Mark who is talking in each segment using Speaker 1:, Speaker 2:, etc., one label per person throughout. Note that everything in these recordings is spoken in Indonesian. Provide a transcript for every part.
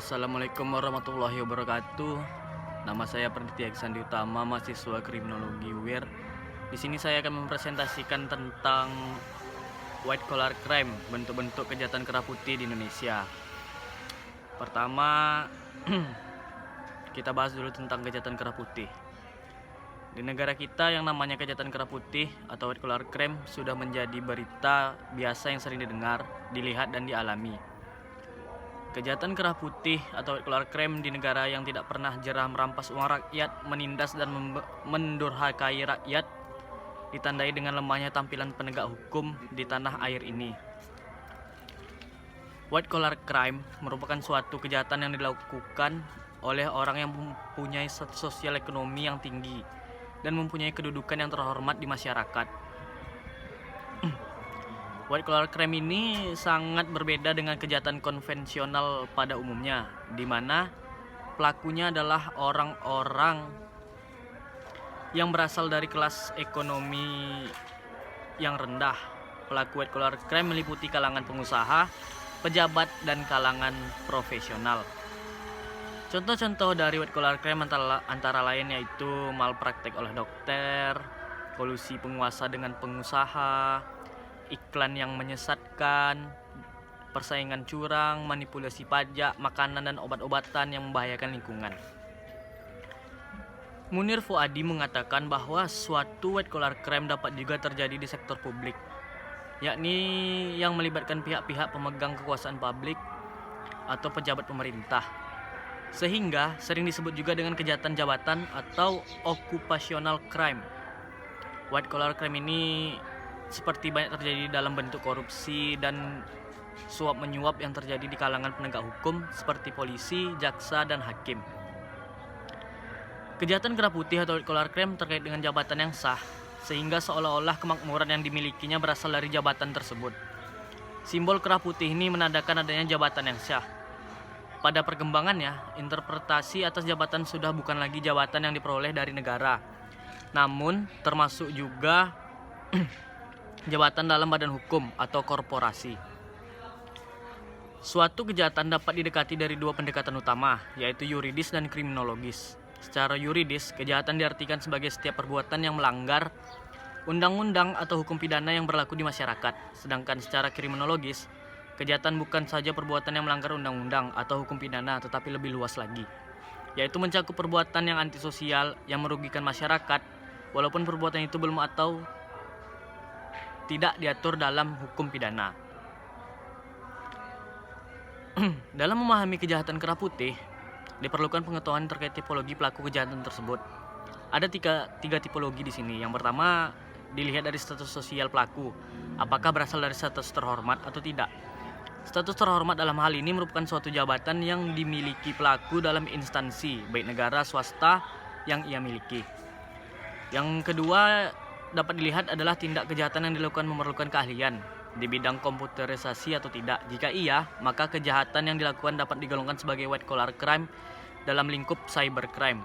Speaker 1: Assalamualaikum warahmatullahi wabarakatuh. Nama saya Praditya Iksandi Utama, mahasiswa Kriminologi UIR. Di sini saya akan mempresentasikan tentang white collar crime, bentuk-bentuk kejahatan kerah putih di Indonesia. Pertama, kita bahas dulu tentang kejahatan kerah putih. Di negara kita yang namanya kejahatan kerah putih atau white collar crime sudah menjadi berita biasa yang sering didengar, dilihat dan dialami. Kejahatan kerah putih atau white collar crime di negara yang tidak pernah jerah merampas uang rakyat, menindas dan mendurhakai rakyat, ditandai dengan lemahnya tampilan penegak hukum di tanah air ini. White collar crime merupakan suatu kejahatan yang dilakukan oleh orang yang mempunyai status sosial ekonomi yang tinggi dan mempunyai kedudukan yang terhormat di masyarakat. White collar crime ini sangat berbeda dengan kejahatan konvensional pada umumnya, di mana pelakunya adalah orang-orang yang berasal dari kelas ekonomi yang rendah. Pelaku white collar crime meliputi kalangan pengusaha, pejabat, dan kalangan profesional. Contoh-contoh dari white collar crime antara lain yaitu malpraktek oleh dokter, kolusi penguasa dengan pengusaha, iklan yang menyesatkan, persaingan curang, manipulasi pajak, makanan dan obat-obatan yang membahayakan lingkungan. Munir Fuadi mengatakan bahwa suatu white collar crime dapat juga terjadi di sektor publik, yakni yang melibatkan pihak-pihak pemegang kekuasaan publik atau pejabat pemerintah, sehingga sering disebut juga dengan kejahatan jabatan atau occupational crime. White collar crime ini seperti banyak terjadi dalam bentuk korupsi dan suap menyuap yang terjadi di kalangan penegak hukum seperti polisi, jaksa, dan hakim. Kejahatan kerah putih atau white collar crime terkait dengan jabatan yang sah, sehingga seolah-olah kemakmuran yang dimilikinya berasal dari jabatan tersebut. Simbol kerah putih ini menandakan adanya jabatan yang sah. Pada perkembangannya, interpretasi atas jabatan sudah bukan lagi jabatan yang diperoleh dari negara, namun termasuk juga jabatan dalam badan hukum atau korporasi. Suatu kejahatan dapat didekati dari dua pendekatan utama, yaitu yuridis dan kriminologis. Secara yuridis, kejahatan diartikan sebagai setiap perbuatan yang melanggar undang-undang atau hukum pidana yang berlaku di masyarakat. Sedangkan secara kriminologis, kejahatan bukan saja perbuatan yang melanggar undang-undang atau hukum pidana, tetapi lebih luas lagi, yaitu mencakup perbuatan yang antisosial yang merugikan masyarakat, walaupun perbuatan itu belum atau tidak diatur dalam hukum pidana. Dalam memahami kejahatan kerah putih, diperlukan pengetahuan terkait tipologi pelaku kejahatan tersebut. Ada tiga tipologi di sini. Yang pertama, dilihat dari status sosial pelaku, apakah berasal dari status terhormat atau tidak. Status terhormat dalam hal ini merupakan suatu jabatan yang dimiliki pelaku dalam instansi, baik negara, swasta, yang ia miliki. Yang kedua, dapat dilihat adalah tindak kejahatan yang dilakukan memerlukan keahlian di bidang komputerisasi atau tidak. Jika iya, maka kejahatan yang dilakukan dapat digolongkan sebagai white collar crime dalam lingkup cybercrime.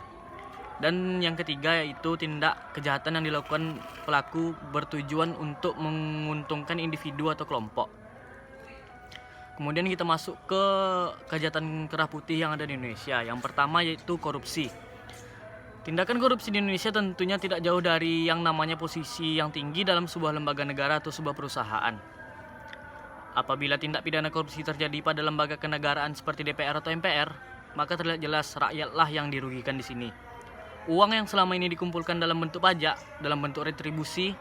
Speaker 1: Dan yang ketiga yaitu tindak kejahatan yang dilakukan pelaku bertujuan untuk menguntungkan individu atau kelompok. Kemudian kita masuk ke kejahatan kerah putih yang ada di Indonesia. Yang pertama yaitu korupsi. Tindakan korupsi di Indonesia tentunya tidak jauh dari yang namanya posisi yang tinggi dalam sebuah lembaga negara atau sebuah perusahaan. Apabila tindak pidana korupsi terjadi pada lembaga kenegaraan seperti DPR atau MPR, maka terlihat jelas rakyatlah yang dirugikan di sini. Uang yang selama ini dikumpulkan dalam bentuk pajak, dalam bentuk retribusi,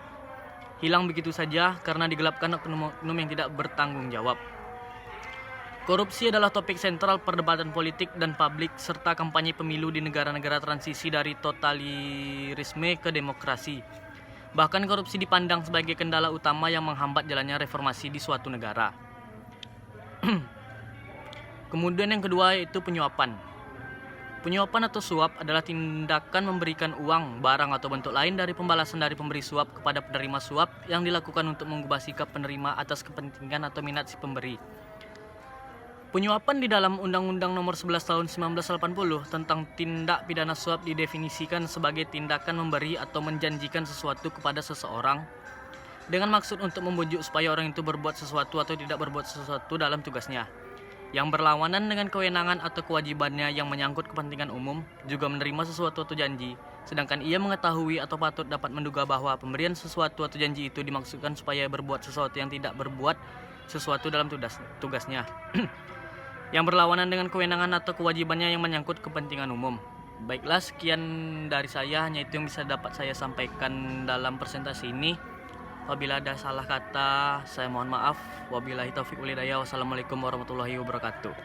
Speaker 1: hilang begitu saja karena digelapkan oknum-oknum yang tidak bertanggung jawab. Korupsi adalah topik sentral perdebatan politik dan publik serta kampanye pemilu di negara-negara transisi dari totalitarisme ke demokrasi. Bahkan korupsi dipandang sebagai kendala utama yang menghambat jalannya reformasi di suatu negara. Kemudian yang kedua yaitu penyuapan. Penyuapan atau suap adalah tindakan memberikan uang, barang atau bentuk lain dari pembalasan dari pemberi suap kepada penerima suap yang dilakukan untuk mengubah sikap penerima atas kepentingan atau minat si pemberi. Penyuapan di dalam Undang-Undang Nomor 11 Tahun 1980 tentang tindak pidana suap didefinisikan sebagai tindakan memberi atau menjanjikan sesuatu kepada seseorang dengan maksud untuk membujuk supaya orang itu berbuat sesuatu atau tidak berbuat sesuatu dalam tugasnya. yang berlawanan dengan kewenangan atau kewajibannya yang menyangkut kepentingan umum, juga menerima sesuatu atau janji, sedangkan ia mengetahui atau patut dapat menduga bahwa pemberian sesuatu atau janji itu dimaksudkan supaya berbuat sesuatu yang tidak berbuat sesuatu dalam tugasnya. Yang berlawanan dengan kewenangan atau kewajibannya yang menyangkut kepentingan umum. Baiklah, sekian dari saya, hanya itu yang bisa dapat saya sampaikan dalam presentasi ini. Apabila ada salah kata, saya mohon maaf. Wabillahi taufiq wal hidayah. Wassalamualaikum warahmatullahi wabarakatuh.